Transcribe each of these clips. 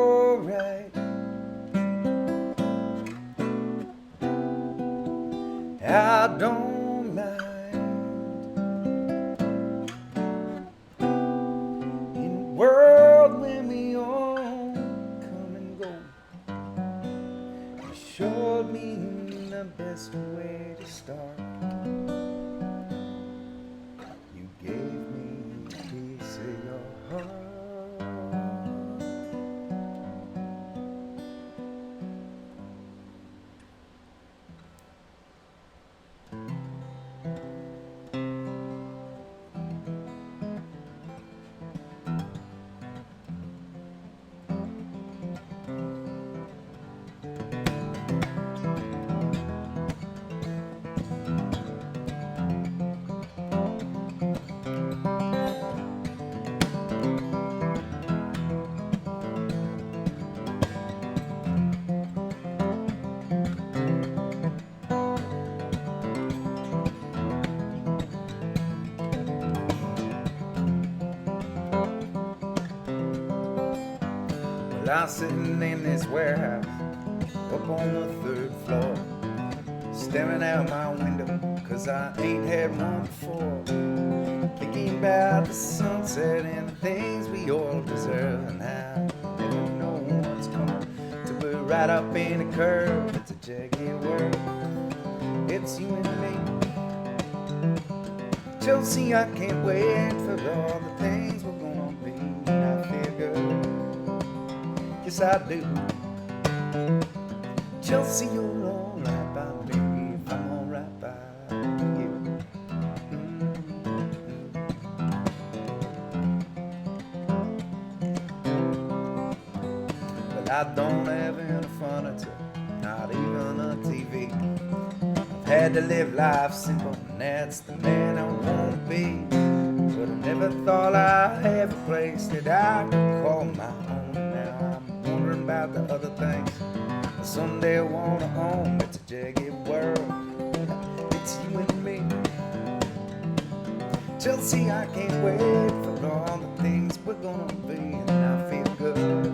alright. I don't mind. In a world when we all come and go, you showed me the best way to start. You gave me a piece of your heart. I'm sitting in this warehouse up on the 3rd floor, staring out my window, cause I ain't had one before. Thinking about the sunset and the things we all deserve, and how never know what's coming till we're right up in a curve. It's a jagged world, it's you and me. Chelsea, I can't wait for all the things we're gonna be, and I feel good. Yes, I do. Chelsea, you're alright by me if I'm alright by you. But I don't have any furniture, not even a TV. I've had to live life simple, and that's the man I wanna be. But I never thought I'd have a place that I could call my own. Now I'm wondering about the other things I someday I wanna own. It's a jagged world, it's you and me. Chelsea, I can't wait for all the things we're gonna be, and I feel good.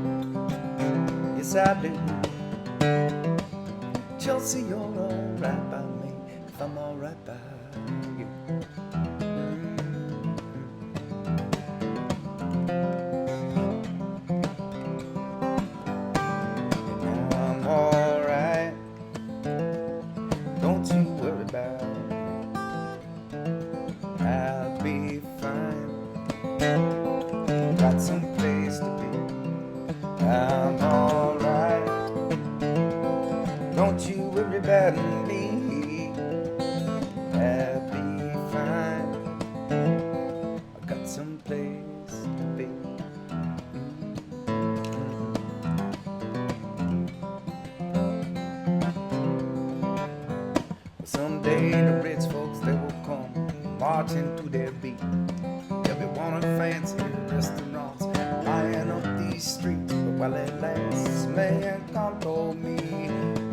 Yes, I do. Chelsea, you're alright by me if I'm alright by you. Got some place to be. I'm alright. Don't you worry about me. I'll be fine. I got some place to be. Someday the rich folks, they will come marching to their beat. They'll be wanting fancy restaurants, buying up these streets. But while it lasts, man can't hold me.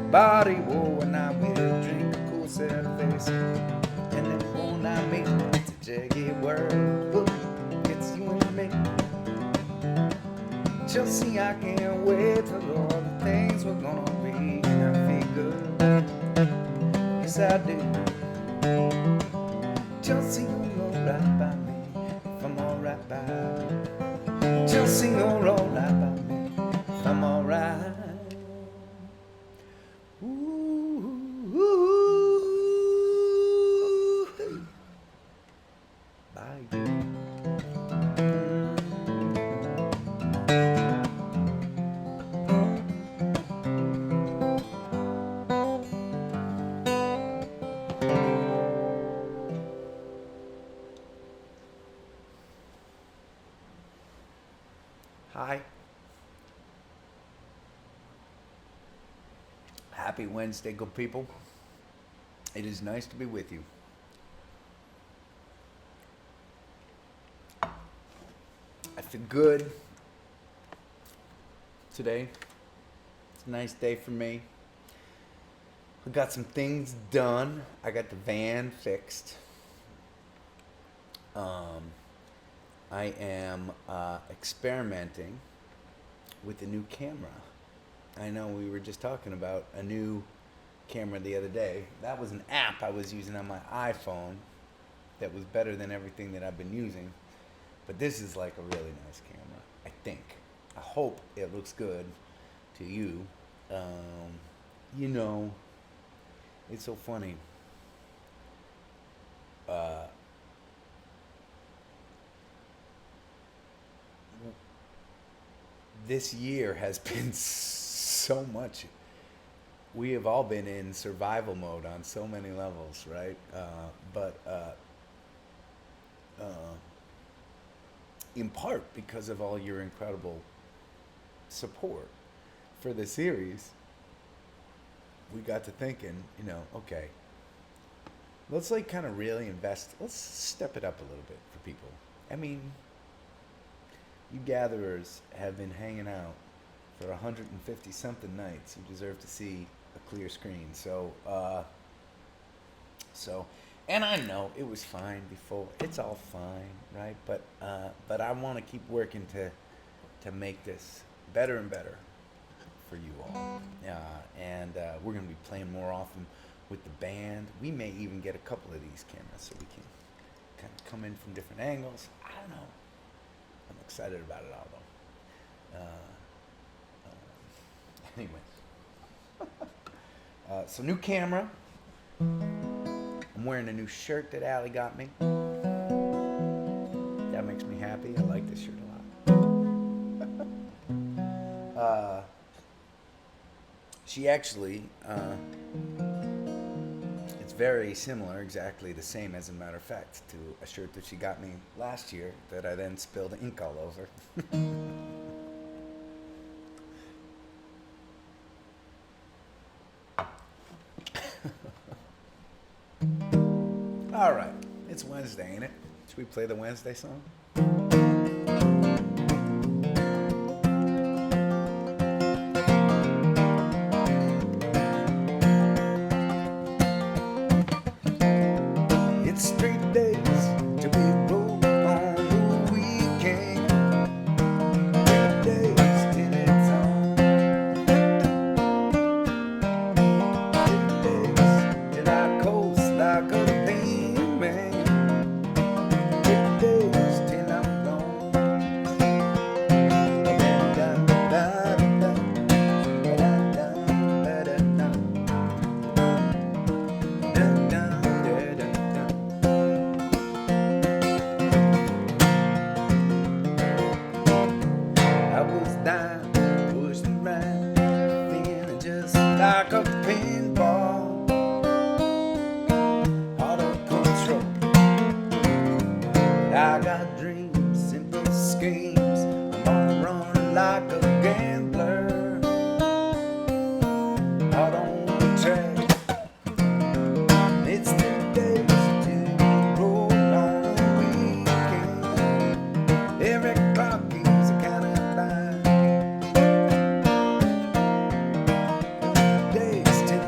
Body woe, and I will drink a cool cerveza. And then won't I meet? It's a jagged world, it's you and me. Chelsea, I can't wait for all the things we're gonna be, and I feel good. Yes, I do. Chelsea, you're alright by me if I'm alright by you. Chelsea, you're alright by me if I'm alright. Ooh, by you. Hi. Happy Wednesday, good people. It is nice to be with you. I feel good today. It's a nice day for me. We got some things done. I got the van fixed. I am experimenting with a new camera. I know we were just talking about a new camera the other day. That was an app I was using on my iPhone that was better than everything that I've been using. But this is like a really nice camera, I think. I hope it looks good to you. You know, it's so funny. This year has been so much. We have all been in survival mode on so many levels, right? In part because of all your incredible support for the series, we got to thinking, okay, let's like kind of really invest. Let's step it up a little bit for people. I mean, you gatherers have been hanging out for 150 something nights. You deserve to see a clear screen. So, and I know it was fine before. It's all fine, right? But I want to keep working to make this better and better for you all. And we're going to be playing more often with the band. We may even get a couple of these cameras so we can kind of come in from different angles. I don't know. I'm excited about it all, though. Anyway. So new camera. I'm wearing a new shirt that Allie got me. That makes me happy. I like this shirt a lot. She actually, it's very similar, exactly the same as a matter of fact, to a shirt that she got me last year that I then spilled ink all over. All right, it's Wednesday, ain't it? Should we play the Wednesday song? It's 3 days to be broke on the weekend. 3 days till it's on. 3 days till I coast like a pain man. 3 days till I'm gone. I was down, pushed around, feeling just like a pinball, out of control. But I got dreams, simple schemes. I'm gonna run like a gambler, out on the track. It's 3 days till we roll on a weekend. Every clock is a kind of line. 3 days till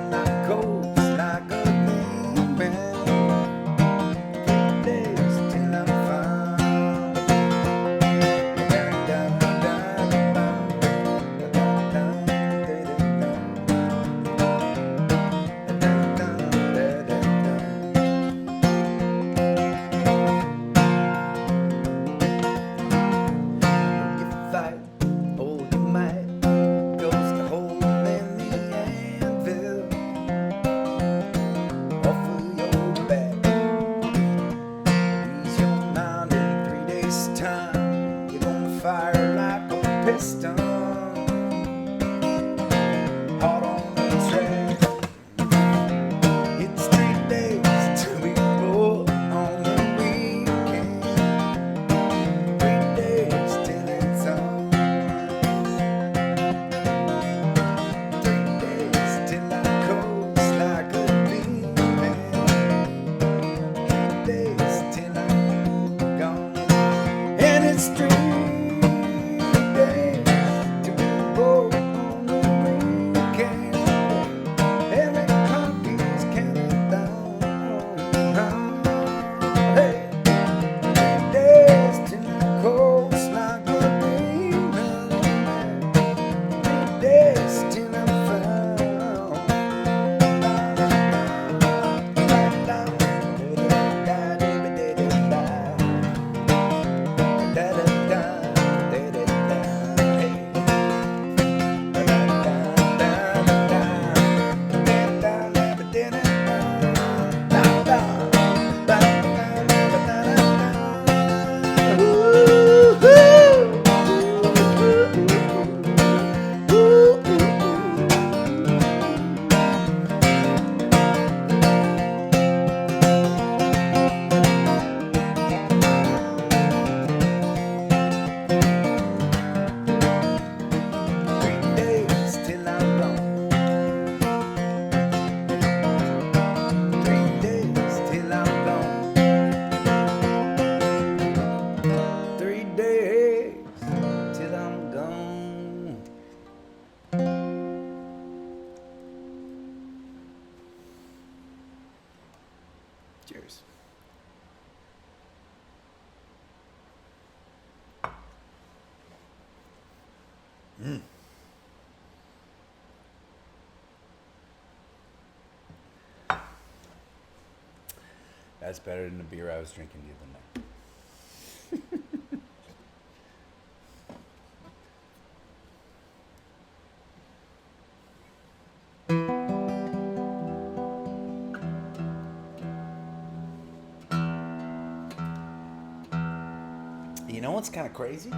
That's better than the beer I was drinking the other night. You know what's kind of crazy?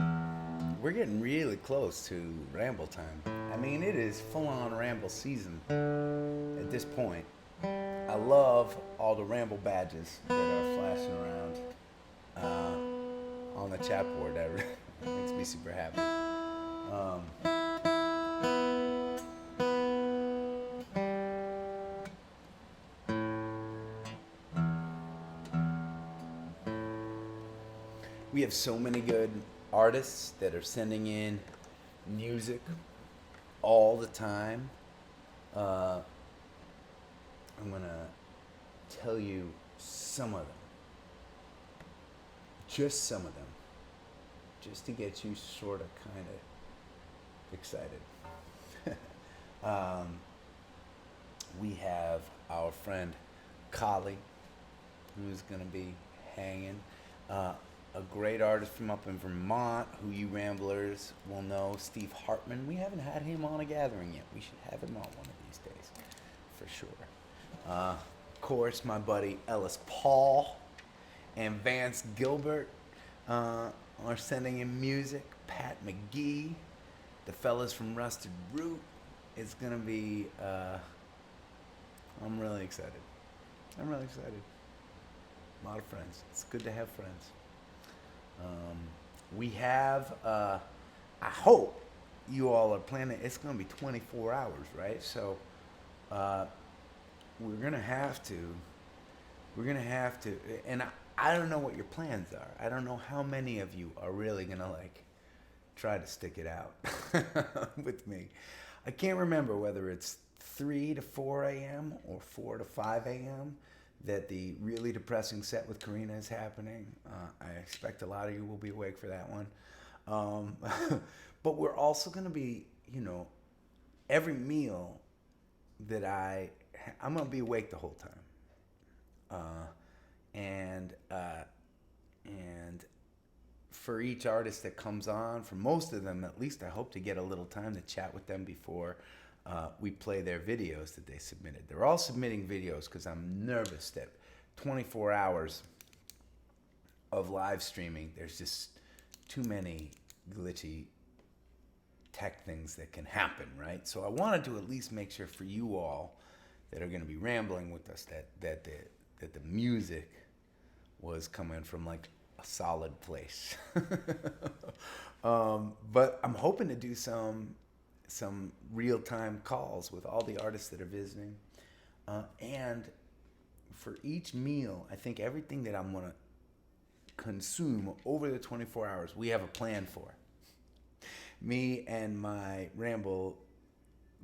We're getting really close to ramble time. I mean, it is full on ramble season at this point. I love all the ramble badges that are flashing around on the chat board. That makes me super happy. Um, we have so many good artists that are sending in music all the time. Uh, I'm gonna tell you some of them, just some of them, just to get you sort of kind of excited. um, we have our friend Kali, who's gonna be hanging. A great artist from up in Vermont, who you ramblers will know, Steve Hartman. We haven't had him on a gathering yet. We should have him on one of these days, for sure. Of course, my buddy Ellis Paul and Vance Gilbert are sending in music. Pat McGee, the fellas from Rusted Root. It's gonna be. I'm really excited. I'm really excited. A lot of friends. It's good to have friends. We have. I hope you all are planning. It's gonna be 24 hours, right? So. We're gonna have to. We're gonna have to, and I don't know what your plans are. I don't know how many of you are really gonna like try to stick it out with me. I can't remember whether it's 3 to 4 a.m. or 4 to 5 a.m. that the really depressing set with Karina is happening. I expect a lot of you will be awake for that one. But we're also gonna be, every meal that I'm gonna be awake the whole time, and for each artist that comes on, for most of them at least, I hope to get a little time to chat with them before we play their videos that they submitted. They're all submitting videos because I'm nervous that 24 hours of live streaming, there's just too many glitchy tech things that can happen, right? So I wanted to at least make sure for you all that are going to be rambling with us that the music was coming from like a solid place. But I'm hoping to do some real-time calls with all the artists that are visiting, and for each meal, I think everything that I'm going to consume over the 24 hours, we have a plan for. Me and my Ramble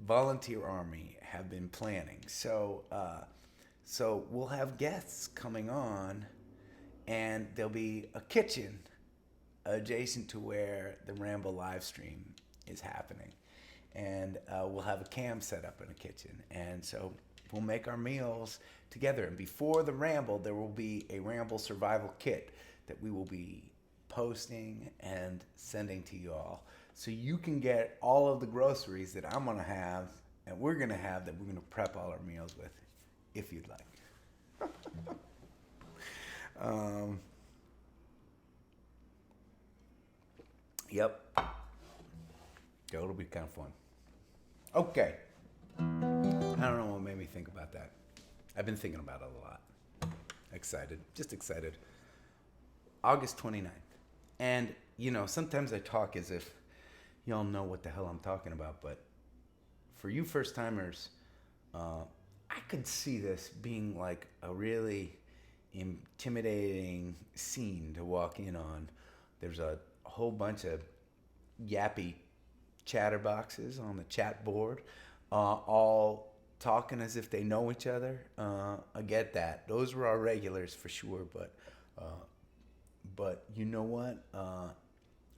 volunteer army have been planning. So we'll have guests coming on, and there'll be a kitchen adjacent to where the Ramble live stream is happening. And we'll have a cam set up in the kitchen. And so we'll make our meals together. And before the Ramble, there will be a Ramble survival kit that we will be posting and sending to you all. So you can get all of the groceries that I'm going to have and we're going to have that we're going to prep all our meals with, if you'd like. Yep. It'll be kind of fun. Okay. I don't know what made me think about that. I've been thinking about it a lot. Excited. Just excited. August 29th. And, sometimes I talk as if y'all know what the hell I'm talking about, but for you first timers, I could see this being like a really intimidating scene to walk in on. There's a whole bunch of yappy chatterboxes on the chat board, all talking as if they know each other. I get that. Those were our regulars for sure, but you know what?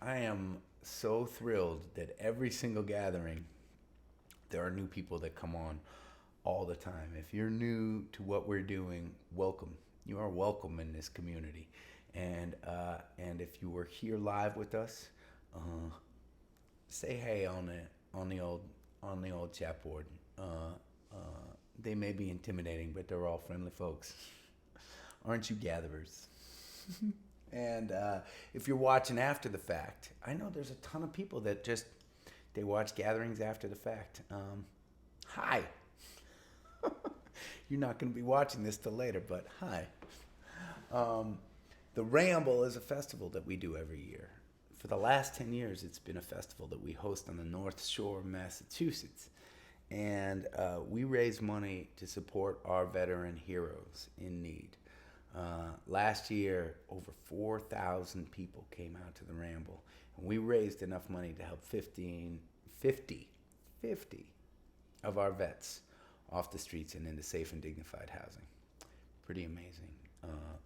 I am so thrilled that every single gathering, there are new people that come on all the time. If you're new to what we're doing, welcome. You are welcome in this community. And if you were here live with us, say hey on the old chat board. They may be intimidating, but they're all friendly folks. Aren't you gatherers? And if you're watching after the fact, I know there's a ton of people that just, they watch gatherings after the fact. Hi. You're not going to be watching this till later, but hi. The Ramble is a festival that we do every year. For the last 10 years, it's been a festival that we host on the North Shore of Massachusetts. And we raise money to support our veteran heroes in need. Last year, over 4,000 people came out to the Ramble. And we raised enough money to help 50 of our vets off the streets and into safe and dignified housing. Pretty amazing.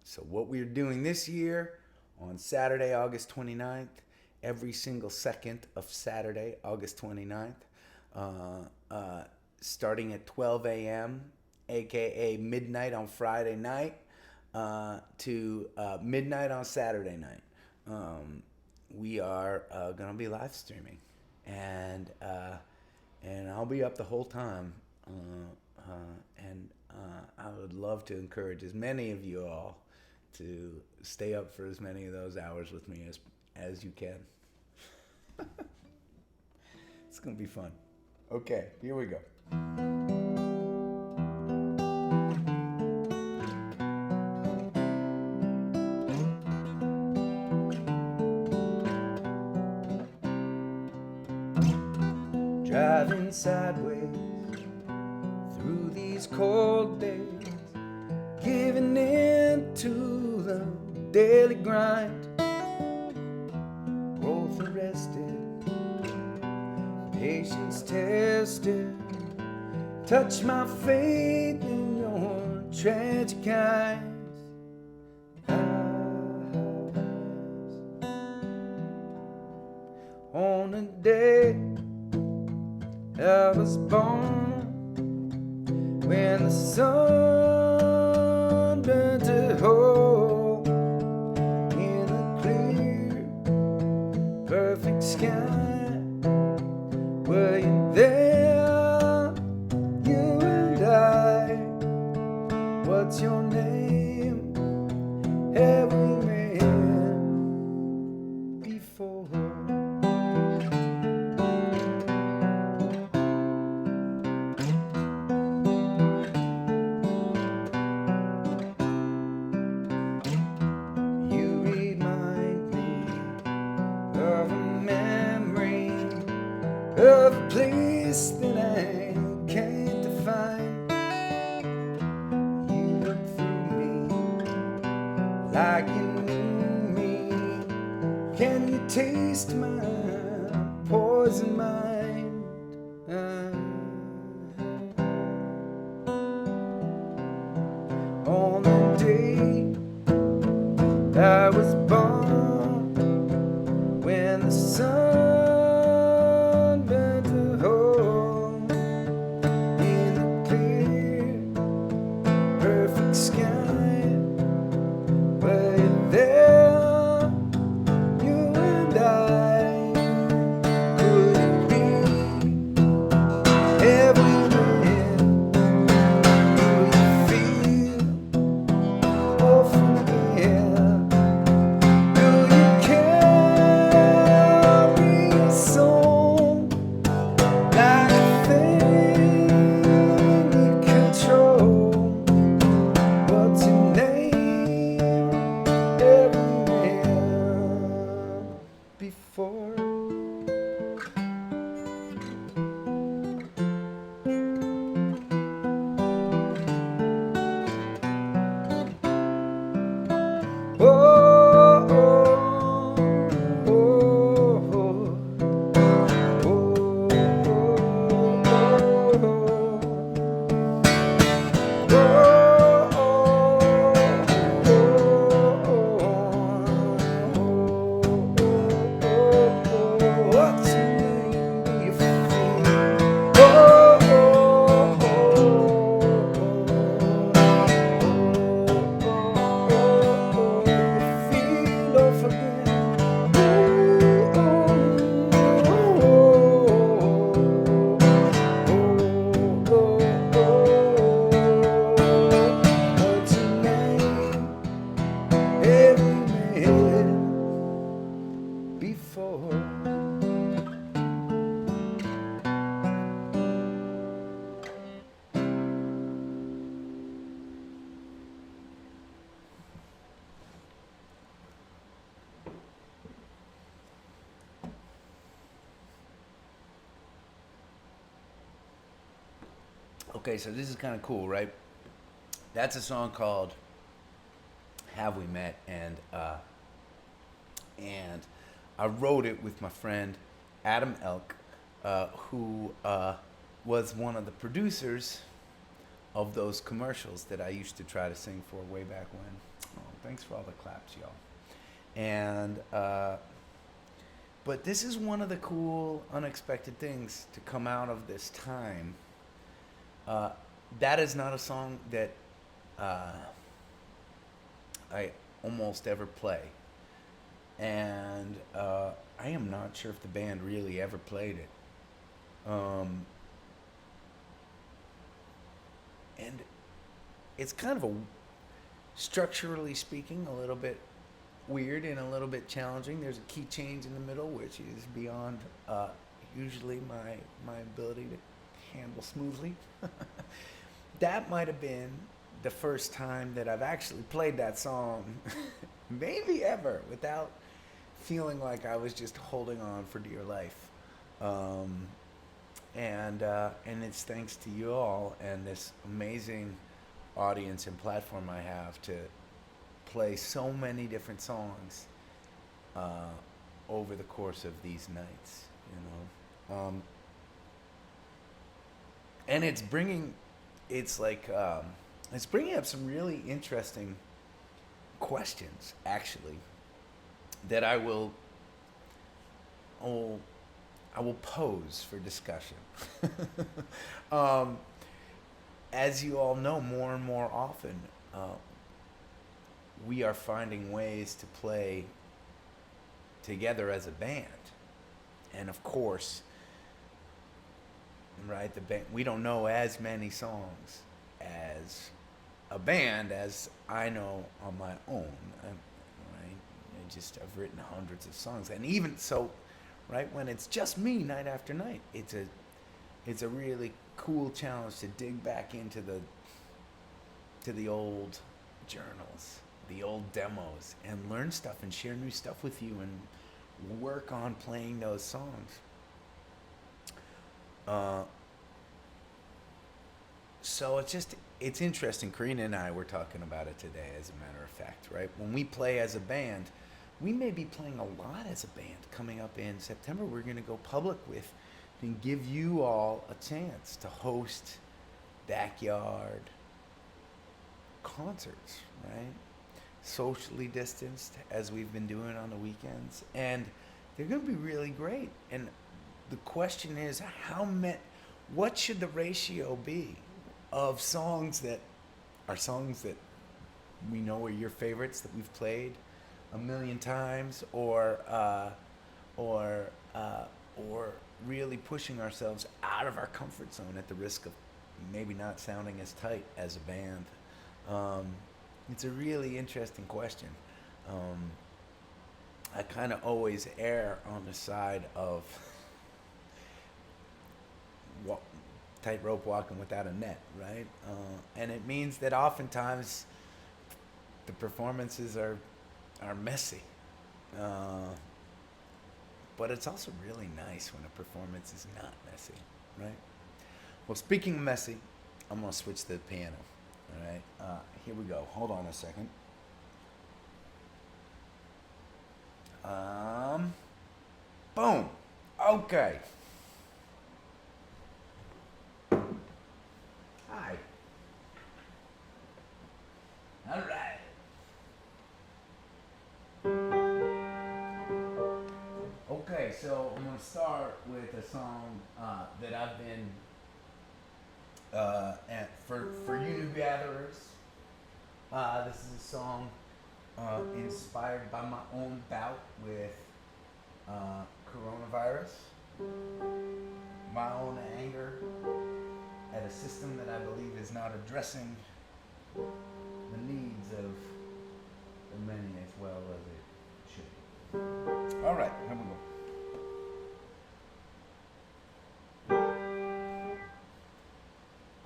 So what we're doing this year on Saturday, August 29th, every single second of Saturday, August 29th, starting at 12 a.m., aka midnight on Friday night, to midnight on Saturday night. We are going to be live streaming, and I'll be up the whole time. I would love to encourage as many of you all to stay up for as many of those hours with me as you can. It's going to be fun. Okay, here we go. Driving sideways through these cold days, giving in to the daily grind, growth arrested, patience tested, touch my faith in your tragic eyes. On a day I was born, when the sun burned a hole in the clear, perfect sky. Were you there, you and I? What's your name? Have we met before? Of a place that I can't define. You look through me like you knew me. Can you taste my poison mind? On the day I was born, when the sun Okay, so this is kind of cool, right? That's a song called "Have We Met," and I wrote it with my friend Adam Elk, who was one of the producers of those commercials that I used to try to sing for way back when. Oh, thanks for all the claps, y'all. And but this is one of the cool, unexpected things to come out of this time. That is not a song that I almost ever play, and I am not sure if the band really ever played it. And it's kind of a, structurally speaking, a little bit weird and a little bit challenging. There's a key change in the middle, which is beyond usually my ability to handle smoothly. That might have been the first time that I've actually played that song, maybe ever, without feeling like I was just holding on for dear life. And it's thanks to you all and this amazing audience and platform I have to play so many different songs over the course of these nights, you know. And it's bringing up some really interesting questions, actually, that I will pose for discussion. As you all know, more and more often, we are finding ways to play together as a band. And of course, right, we don't know as many songs as a band as I know on my own. Right? I've written hundreds of songs, and even so, right, when it's just me night after night, it's a really cool challenge to dig back into the old journals, the old demos, and learn stuff and share new stuff with you and work on playing those songs. So it's interesting. Karina and I were talking about it today, as a matter of fact, right? When we play as a band, we may be playing a lot as a band coming up in September. We're going to go public with and give you all a chance to host backyard concerts, right? Socially distanced, as we've been doing on the weekends. And they're going to be really great. And the question is, what should the ratio be of songs that we know are your favorites that we've played a million times, or really pushing ourselves out of our comfort zone at the risk of maybe not sounding as tight as a band? It's a really interesting question. I kind of always err on the side of tightrope walking without a net, right? And it means that oftentimes the performances are messy. But it's also really nice when a performance is not messy, right? Well, speaking of messy, I'm going to switch to the piano, all right? Here we go. Hold on a second. Boom. Okay. Hi. All right. Okay, so I'm going to start with a song that I've been, for you new gatherers, this is a song inspired by my own bout with coronavirus, my own anger at a system that I believe is not addressing the needs of the many as well as it should be. All right, here we go.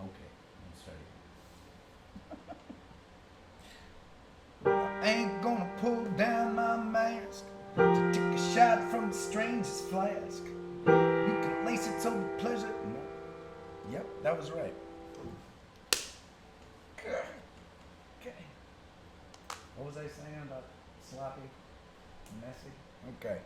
Okay, let's start again. I ain't gonna pull down my mask to take a shot from the strangest flask. You can lace it so the pleasure. No. Yep, that was right. What was I saying about sloppy, messy? Okay.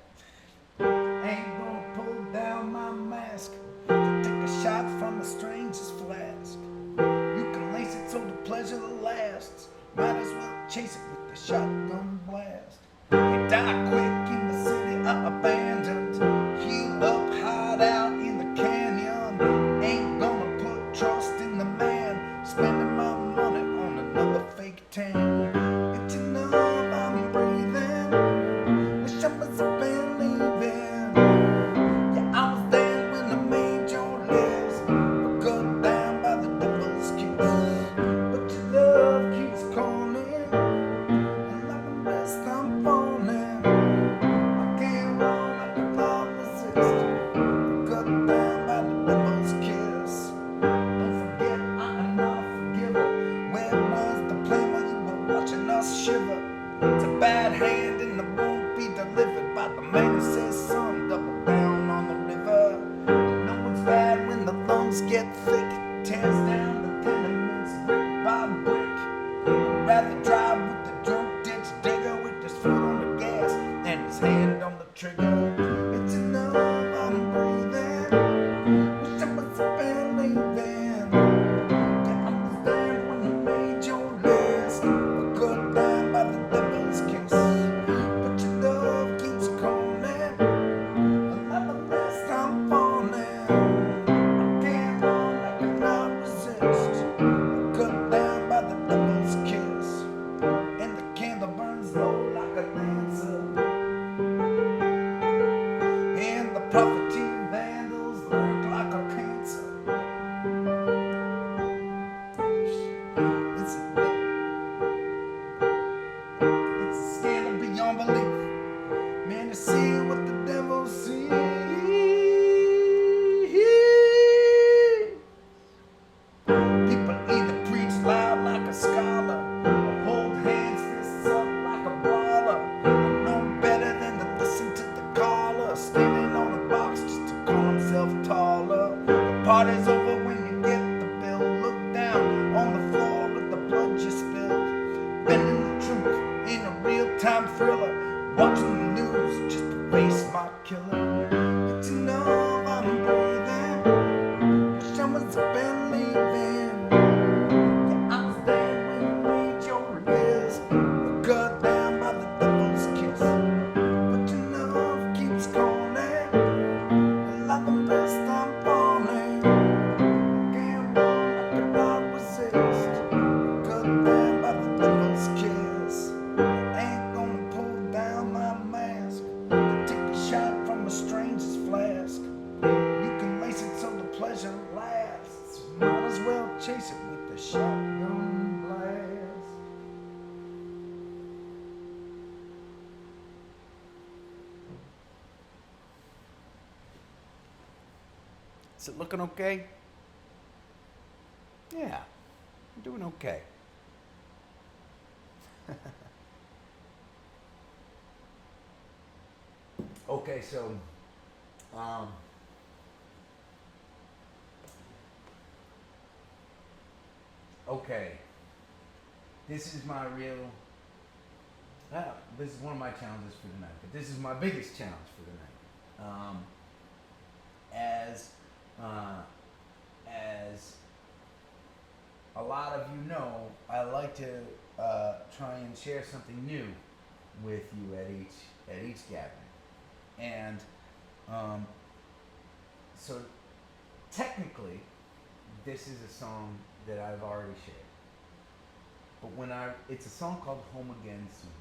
Ain't gonna pull down my mask to take a shot from a stranger's flask. You can lace it so the pleasure lasts. Might as well chase it with the shotgun blast. You die quick in the city abandoned. Heal up, hide out in the canyon. Ain't gonna put trust in the man. Spending my money on another fake tan. It's enough, I'm breathing. Wish I was believing. Yeah, I was there when I made your list. But cut down by the devil's kiss. But your love keeps calling. And like the rest I'm falling. I can't run, I cannot resist. Cut down by the devil's kiss. Don't forget, I am not a forgiver. Where was the plan while you were watching us shiver? It's a bad hand and it won't be delivered by the man who says, son, double down on the river. You know it's bad when the lungs get thick. Tears down the tenements brick by brick. I'd rather drive with the drunk ditch digger with his foot on the gas and his hand on the trigger. It's enough, I'm breathing. Wish I was believing. Yeah, I was there when you made your list. But cut down by the devil's kiss. But your love keeps calling. And like the rest I'm falling. I can't run, I cannot resist. Cut down by the devil's kiss. And the candle burns low like a lancer. And the prophecy vandals lurk like a cancer. It's a scandal beyond belief. Man, to see what the devil sees. People either preach loud like a scholar or hold hands, fists up like a brawler. And no better than to listen to the caller standing on a box just to call himself taller. The party's over when you get the bill. Look down on the floor with the blood you spilled. Bending the truth in a real-time thriller. Watching the news just to face my killer. It's enough, I'm breathing. Wish I was believing. Yeah, I was there when you made your list. Cut down by the devil's kiss. But your love keeps calling. And like the rest I'm falling. I can't run, I cannot resist. Cut down by the devil's kiss. Ain't gonna pull down my mask to take a shot from a stranger's flask. You can lace it so the pleasure lasts. Might as well chase it with the shotgun blast. Is it looking okay? Yeah, I'm doing okay. Okay, so okay, this is my real. This is one of my challenges for the night, but this is my biggest challenge for the night. As a lot of you know, I like to try and share something new with you at each gathering, and so technically, this is a song that I've already shared. But it's a song called Home Again Soon.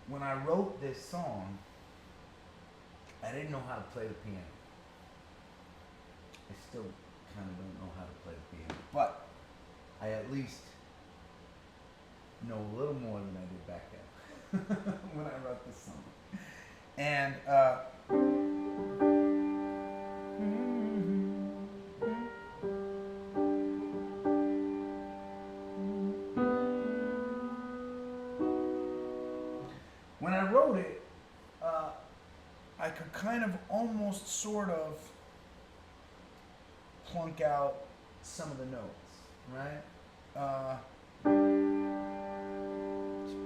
When I wrote this song, I didn't know how to play the piano. I still kind of don't know how to play the piano, but I at least know a little more than I did back then when I wrote this song. And when I wrote it, I could kind of almost sort of plunk out some of the notes, right?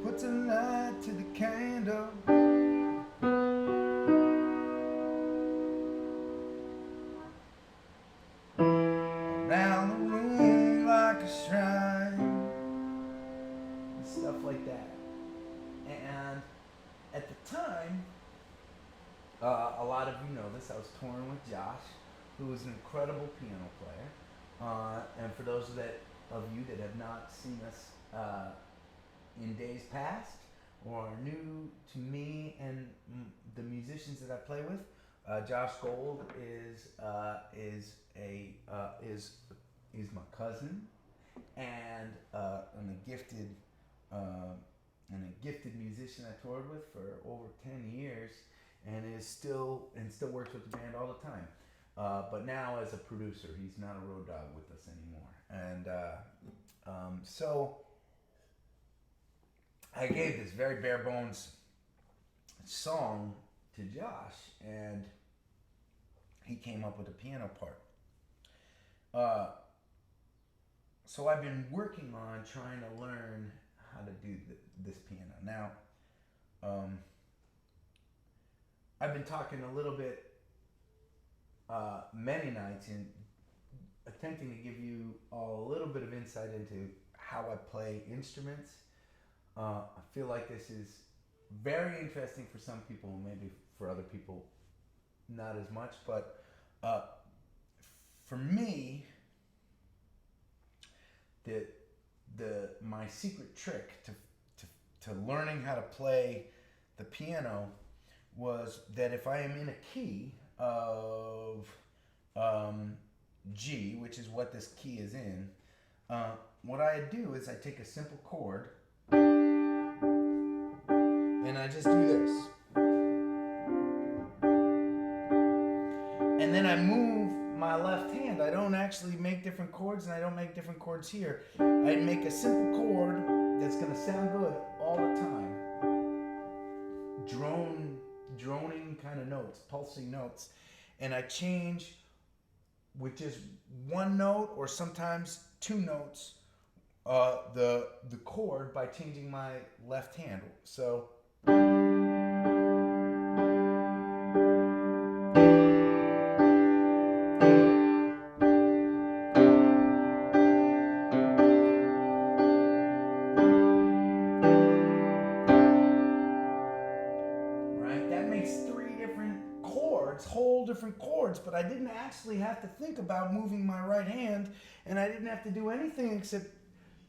puts a light to the candle. Around the room like a shrine. And stuff like that. And at the time, a lot of you know this, I was touring with Josh, who is an incredible piano player. And for those of you that have not seen us in days past or are new to me and the musicians that I play with, Josh Gold is my cousin and a gifted musician I toured with for over 10 years and still works with the band all the time. But now as a producer, he's not a road dog with us anymore. And so I gave this very bare bones song to Josh, and he came up with a piano part. So I've been working on trying to learn how to do this piano. Now, I've been talking a little bit many nights in attempting to give you all a little bit of insight into how I play instruments. I feel like this is very interesting for some people, maybe for other people not as much, but for me, my secret trick to learning how to play the piano was that if I am in a key of G, which is what this key is in, what I do is I take a simple chord and I just do this. And then I move my left hand. I don't actually make different chords, and I don't make different chords here. I make a simple chord that's going to sound good all the time. Droning kind of notes, pulsing notes. And I change with just one note or sometimes two notes the chord by changing my left hand. So whole different chords, but I didn't actually have to think about moving my right hand, and I didn't have to do anything except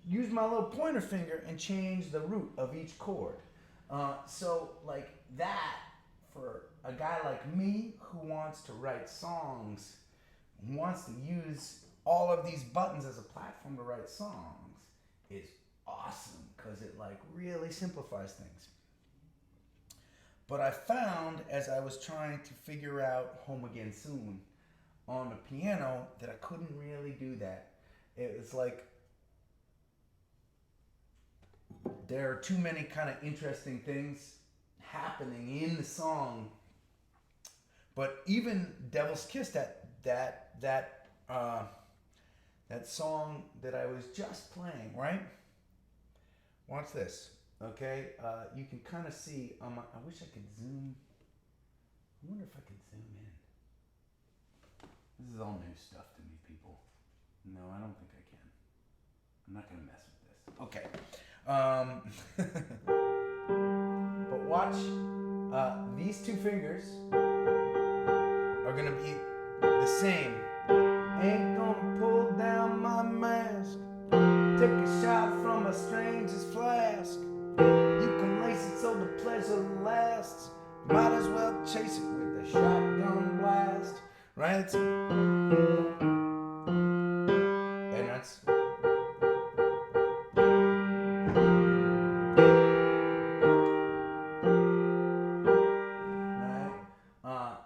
use my little pointer finger and change the root of each chord. So like that, for a guy like me who wants to write songs, who wants to use all of these buttons as a platform to write songs, is awesome because it like really simplifies things. But I found as I was trying to figure out Home Again Soon on the piano that I couldn't really do that. It was like there are too many kind of interesting things happening in the song. But even Devil's Kiss, that song that I was just playing, right? Watch this. Okay, you can kind of see on my, I wish I could zoom. I wonder if I could zoom in. This is all new stuff to me, people. No, I don't think I can. I'm not gonna mess with this. Okay. But watch, these two fingers are gonna be the same. Ain't gonna pull down my mask. Take a shot from a stranger's flask. You can lace it so the pleasure lasts. Might as well chase it with a shotgun blast. Right? And that's right.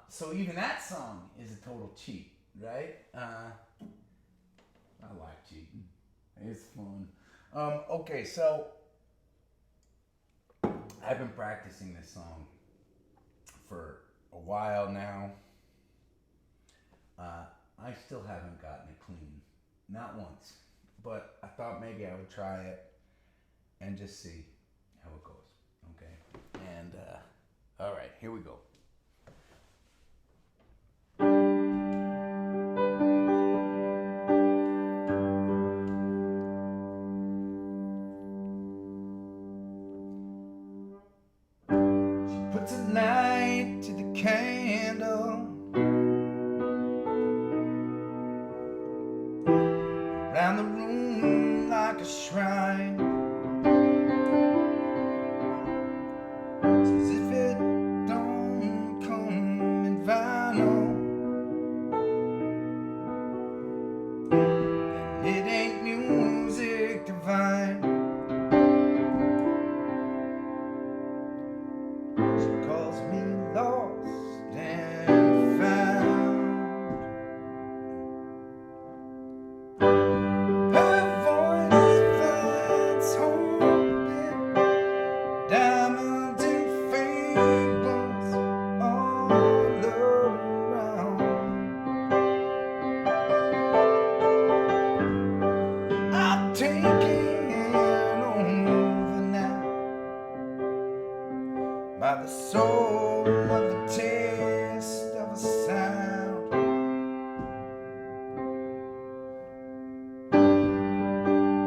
So even that song is a total cheat, right? I like cheating. It's fun. Okay, so I've been practicing this song for a while now. I still haven't gotten it clean. Not once. But I thought maybe I would try it and just see how it goes. Okay. And all right, here we go. She puts a light to the candle around the room like a shrine. It's as if it don't come in vinyl, and it ain't music divine. She calls me lost and found. Her voice finds hope in diamonds and fables all around. I'm taking over now by the soul of the taste of a sound.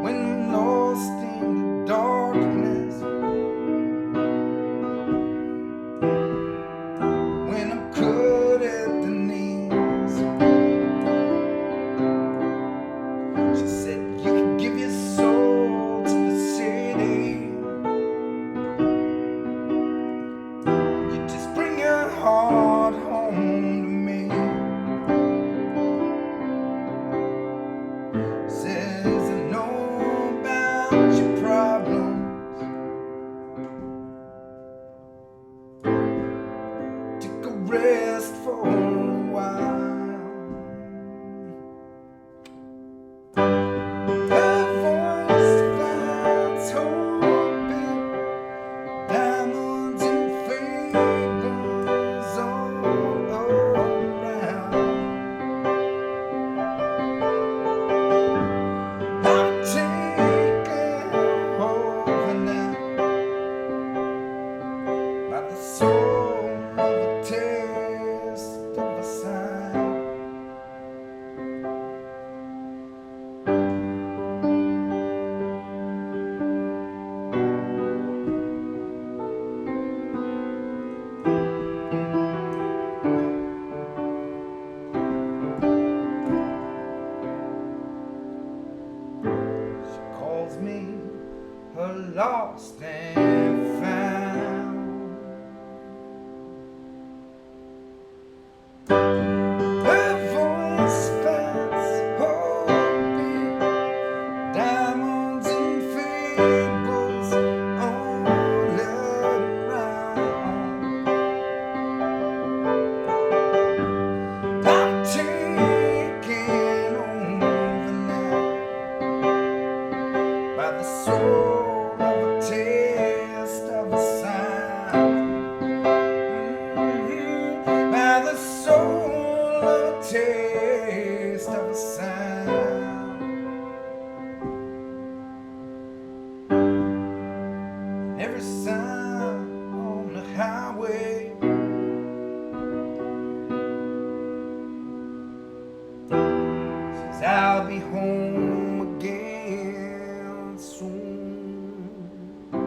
When I'm lost in the darkness, when I'm cut at the knees, she said you can give your soul to the city, you just bring your heart home to me. Says I know about your problems, took a rest for a while. Her voice finds hope in diamonds and fables all around. I'm taken over now by the soul of a taste of a sign. She calls me her lost and found. Her voice finds hope in diamonds and fables all around. I'm taking over now by the soul of a taste of a sound. By the soul of a taste of a sound. Every sign on the highway says I'll be home again soon. All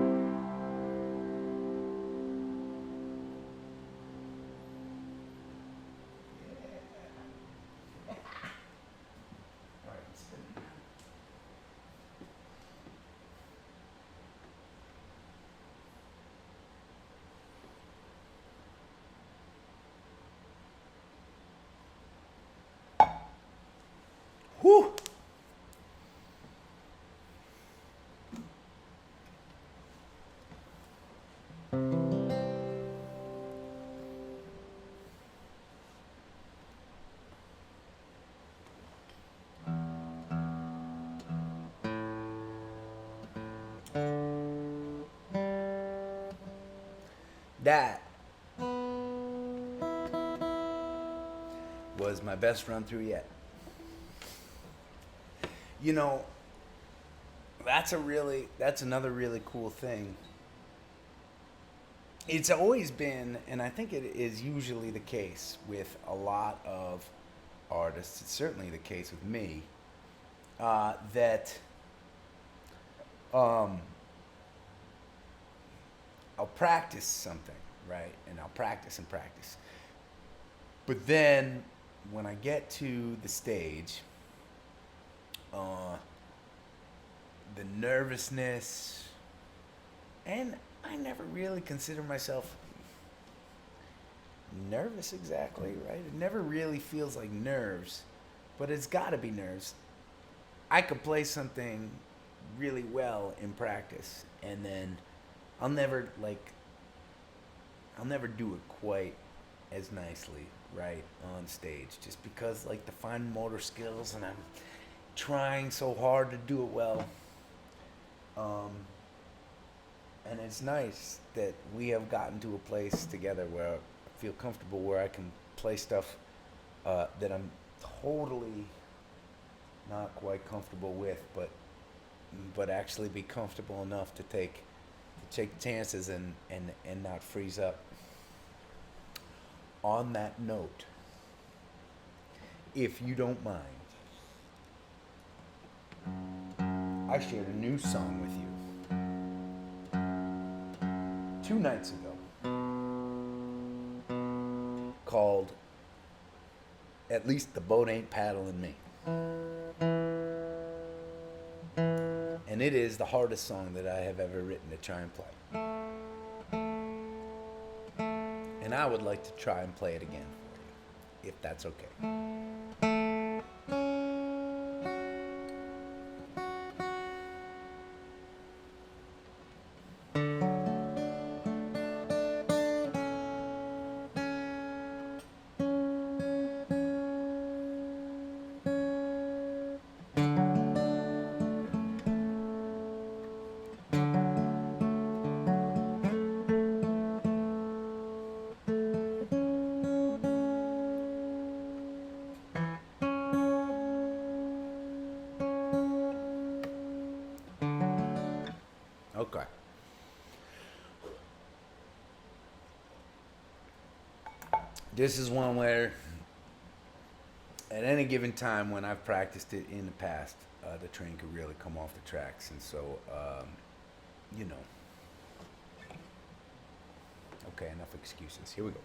right, spin. Whew. That was my best run through yet. You know, that's another really cool thing it's always been, and I think it is usually the case with a lot of artists. It's certainly the case with me. That um, I'll practice something, right? And I'll practice and practice. But then when I get to the stage, uh, the nervousness, and I never really consider myself nervous exactly, right? It never really feels like nerves, but it's got to be nerves. I could play something really well in practice, and then I'll never like I'll never do it quite as nicely, right, on stage, just because like the fine motor skills, and I'm trying so hard to do it well. Um, and it's nice that we have gotten to a place together where I feel comfortable, where I can play stuff that I'm totally not quite comfortable with, but actually be comfortable enough to take chances and not freeze up. On that note, if you don't mind, I shared a new song with you 2 nights ago called At Least the Boat Ain't Paddling Me. And it is the hardest song that I have ever written to try and play. And I would like to try and play it again for you, if that's okay. Okay. This is one where, at any given time when I've practiced it in the past, the train could really come off the tracks. And so, you know. Okay, enough excuses. Here we go.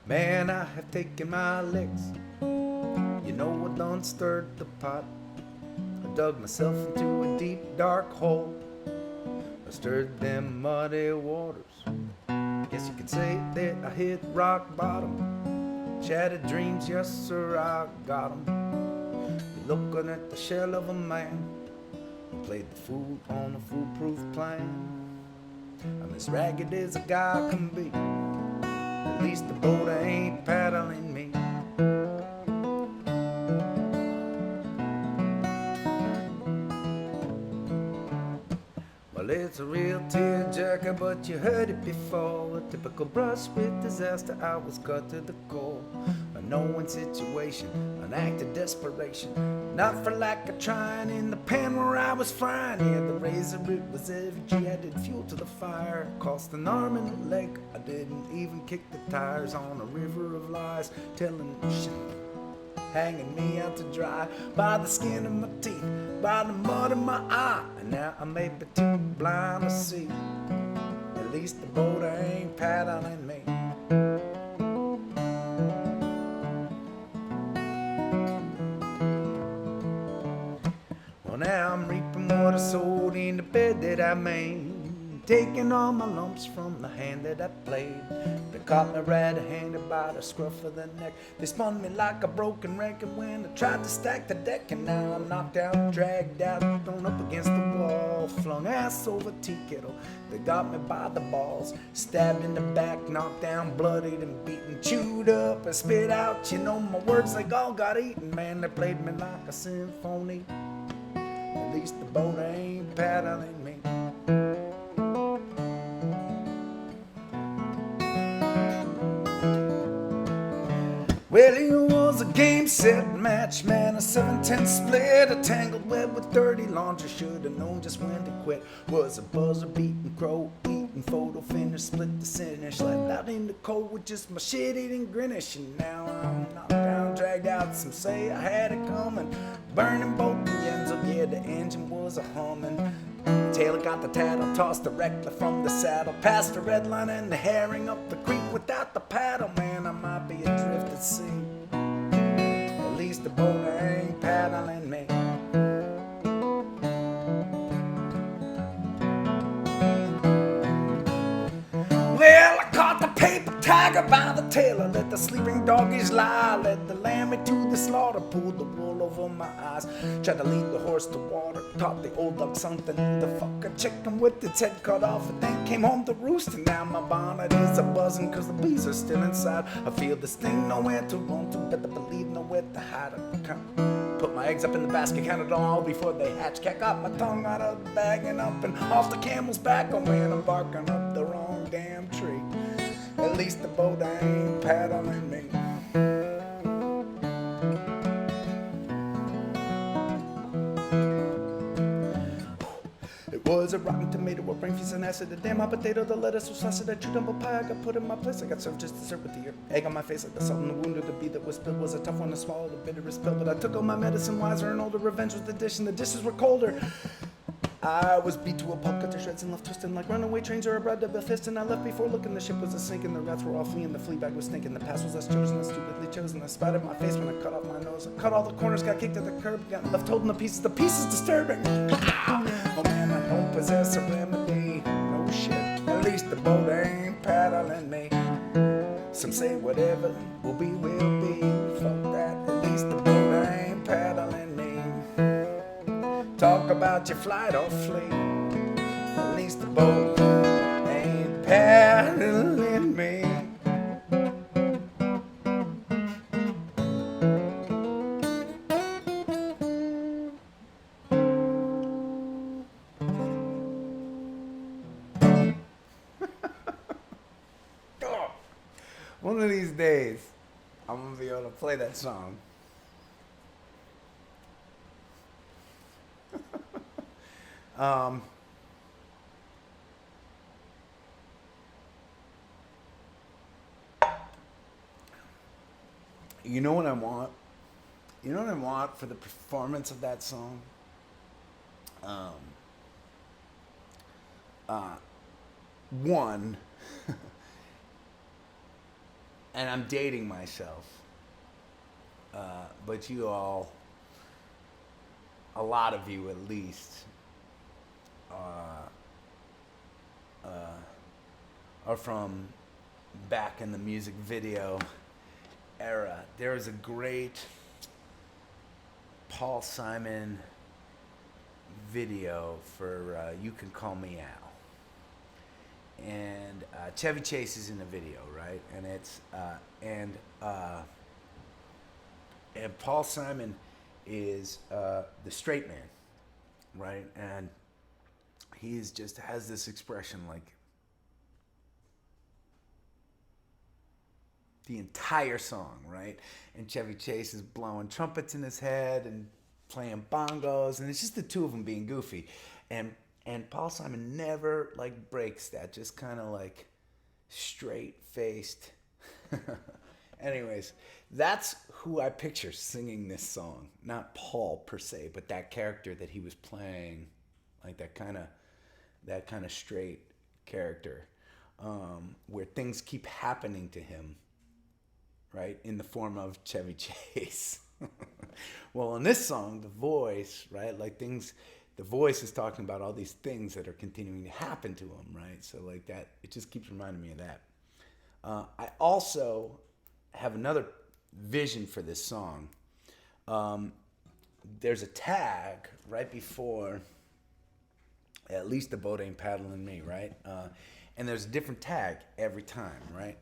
Man, I have taken my licks. You know I done stirred the pot. I dug myself into a deep dark hole. I stirred them muddy waters. Guess you could say that I hit rock bottom. Shattered dreams, yes sir, I got 'em. You're looking at the shell of a man who played the fool on a foolproof plan. I'm as ragged as a guy can be. At least the boat ain't paddling me. Well, it's a real tearjerker, but you heard it before. A typical brush with disaster, I was cut to the core. A no-win situation, an act of desperation. Not for lack of trying in the pan where I was frying. Yeah, the razor, it was heavy, G, I did fuel to the fire. Cost an arm and a leg, I didn't even kick the tires. On a river of lies, telling shit, hanging me out to dry. By the skin of my teeth, by the mud in my eye. And now I may be too blind to see. At least the boat ain't paddling me. Well, now I'm reaping what I sowed in the bed that I made. Taking all my lumps from the hand that I played. They caught me red-handed by the scruff of the neck. They spun me like a broken record when I tried to stack the deck. And now I'm knocked out, dragged out, thrown up against the wall. Flung ass over tea kettle. They got me by the balls. Stabbed in the back, knocked down, bloodied and beaten. Chewed up and spit out, you know my words, they all got eaten. Man, they played me like a symphony. At least the boat ain't paddling me. Well, it was a game, set, match, man, a 7-10 split, a tangled web with dirty laundry. Should have known just when to quit. Was a buzzer beating, crow eating, photo finish, split the finish, left out in the cold with just my shit eating grinish. And now I'm knocked down, dragged out. Some say I had it coming, burning both the ends. Oh yeah, the engine was a humming. Taylor got the tattle, tossed directly from the saddle, past the red line and the herring up the creek without the paddle. Man, I might be adrift at sea. At least the boat ain't paddling me. Well, I caught the paper tiger by the tail. I let the sleeping doggies lie. Let the lamb to the slaughter. Pulled the wool over my eyes. Tried to lead the horse to water. Taught the old duck something. The fuck a chicken with its head cut off. And then came home to roost. And now my bonnet is a buzzing cause the bees are still inside. I feel this thing nowhere to run to. Better believe nowhere to hide. I put my eggs up in the basket. Counted them all before they hatch. Cat got my tongue out of the bag and up and off the camel's back. Oh man, I'm barking up the wrong damn tree. At least the boat ain't paddling me. It was a rotten tomato, a brain feast and acid, a damn hot potato, the lettuce was sausage, a true dumbo pie I got put in my place. I got served just dessert with the egg on my face like the salt in the wound of the bee that was spilled. Was a tough one to swallow, the bitterest pill, but I took all my medicine wiser and older. Revenge was the dish and the dishes were colder. I was beat to a pulp, cut to shreds and left twisting like runaway trains or a bread of a fist. And I left before looking, the ship was a sinking, the rats were all fleeing, the flea bag was stinking. The past was less chosen, I stupidly chosen. I spat at my face when I cut off my nose. I cut all the corners, got kicked at the curb, got left holding the pieces disturbing. Oh man, I don't possess a remedy, no shit. At least the boat ain't paddling me. Some say whatever will be, will be. Fuck that, at least the boat ain't paddling me. Talk about your flight or flee. At least the boat ain't paddling me. One of these days, I'm gonna be able to play that song. You know what I want? You know what I want for the performance of that song? One, and I'm dating myself, but you all, a lot of you at least, are from back in the music video era. There is a great Paul Simon video for You Can Call Me Al. And Chevy Chase is in the video, right? And it's and Paul Simon is the straight man, right? And he's just has this expression like the entire song, right? And Chevy Chase is blowing trumpets in his head and playing bongos, and it's just the two of them being goofy. And Paul Simon never like breaks that, just kind of like straight-faced. Anyways, that's who I picture singing this song. Not Paul per se, but that character that he was playing, like that kind of straight character, where things keep happening to him, right, in the form of Chevy Chase. Well, in this song, the voice, right, like things, the voice is talking about all these things that are continuing to happen to him, right? So like that, it just keeps reminding me of that. I also have another vision for this song. There's a tag right before, at least the boat ain't paddling me, right? And there's a different tag every time, right?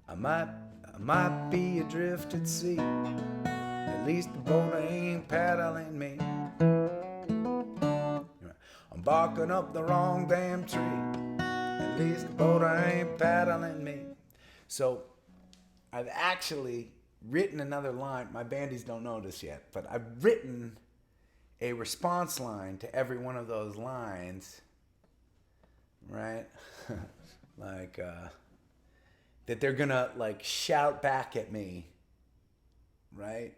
I might be adrift at sea. At least the boat ain't paddling me. I'm barking up the wrong damn tree. At least the boat ain't paddling me. So I've actually written another line. My bandies don't know this yet, but I've written a response line to every one of those lines, right? Like, that they're gonna like shout back at me, right?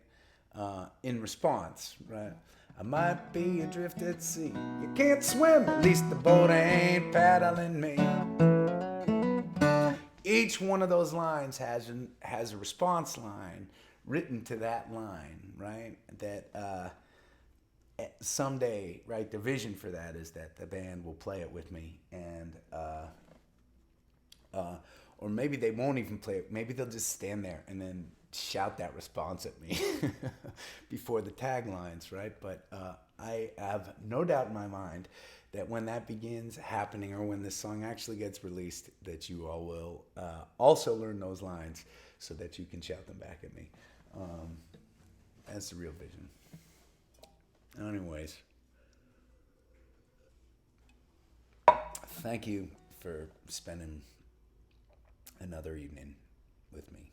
In response, right? I might be adrift at sea. You can't swim, at least the boat ain't paddling me. Each one of those lines has a response line written to that line, right? That someday, right? The vision for that is that the band will play it with me, and or maybe they won't even play it. Maybe they'll just stand there and then shout that response at me before the taglines, right? But I have no doubt in my mind that when that begins happening, or when this song actually gets released, that you all will also learn those lines so that you can shout them back at me. That's the real vision. Anyways, thank you for spending another evening with me.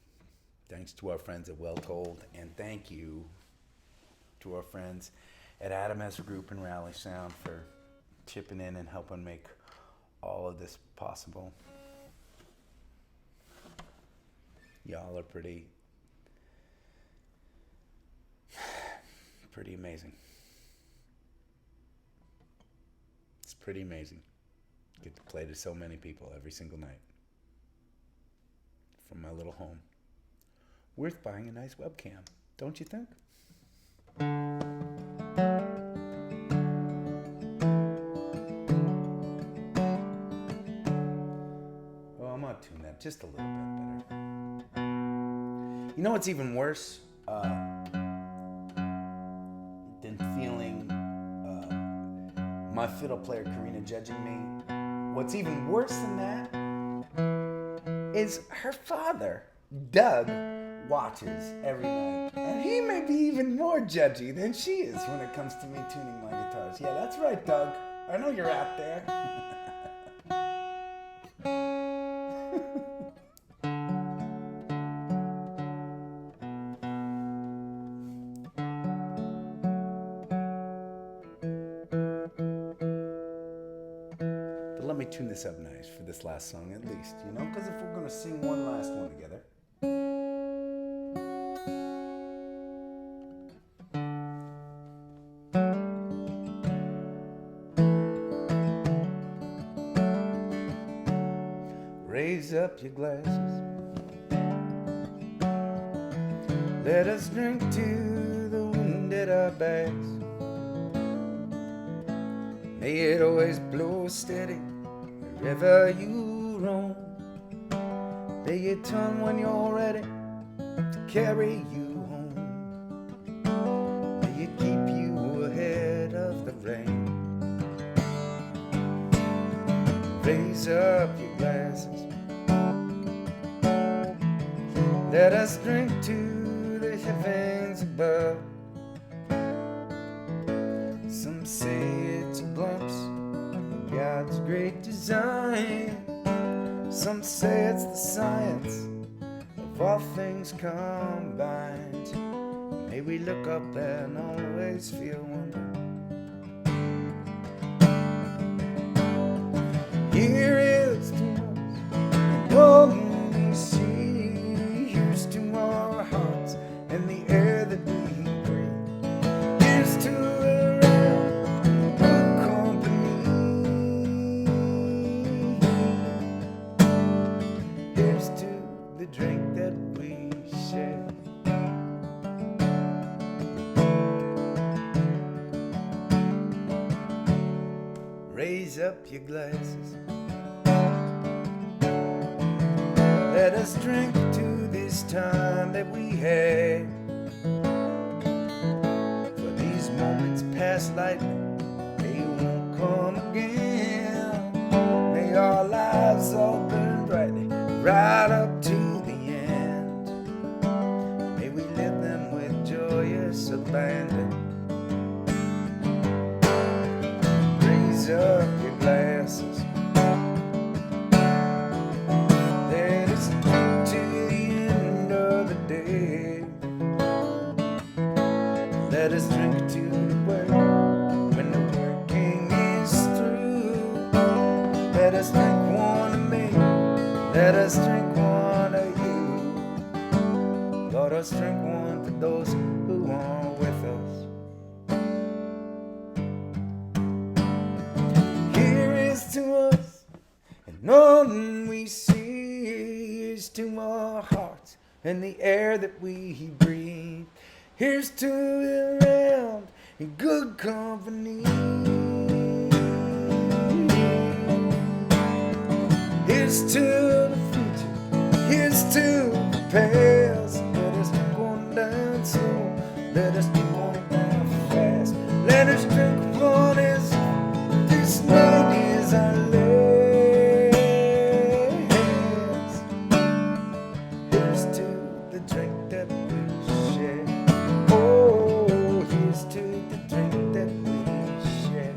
Thanks to our friends at Well Told, and thank you to our friends at Adam Ezra Group and Rally Sound for chipping in and helping make all of this possible. Y'all are pretty amazing. It's pretty amazing. Get to play to so many people every single night from my little home. Worth buying a nice webcam, don't you think? Oh, I'm gonna tune that just a little bit better. You know what's even worse than feeling my fiddle player Karina judging me? What's even worse than that is her father, Doug, watches every night, and he may be even more judgy than she is when it comes to me tuning my guitars. Yeah, that's right, Doug. I know you're out there. But let me tune this up nice for this last song at least, you know, because if we're going to sing one last one together, raise up your glasses. Let us drink to the wind at our backs. May it always blow steady wherever you roam. Lay your tongue when you're ready to carry you home. May it keep you ahead of the rain. Raise up your glasses. Let us drink to the heavens above. Some say it's a glimpse of God's great design. Some say it's the science of all things combined. May we look up and always feel wonder. Here is to us the golden sea. Here's to our hearts and the air that we breathe. Here's to a round good company. Here's to the drink that we share. Raise up your glasses. Let us drink to this time that we had. For these moments pass lightly, they won't come again. May our lives all burn brightly, right up to the end. May we live them with joyous abandon. Raise up your glasses. Let us drink to the end of the day. drink one of you. Let us drink one for those who are with us. Here is to us, and none we see. Here's to our hearts and the air that we breathe. Here's to the land in good company. Here's to the future. Here's to the past. Let us drink one down slow. Let us drink one down fast. Let us drink one as this night is our last. Here's to the drink that we share. Oh, here's to the drink that we share.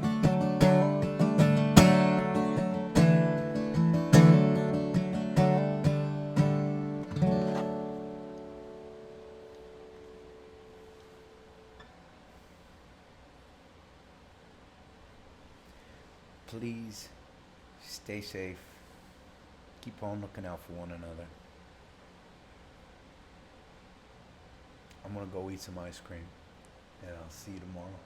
Please stay safe. Keep on looking out for one another. I'm gonna go eat some ice cream, and I'll see you tomorrow.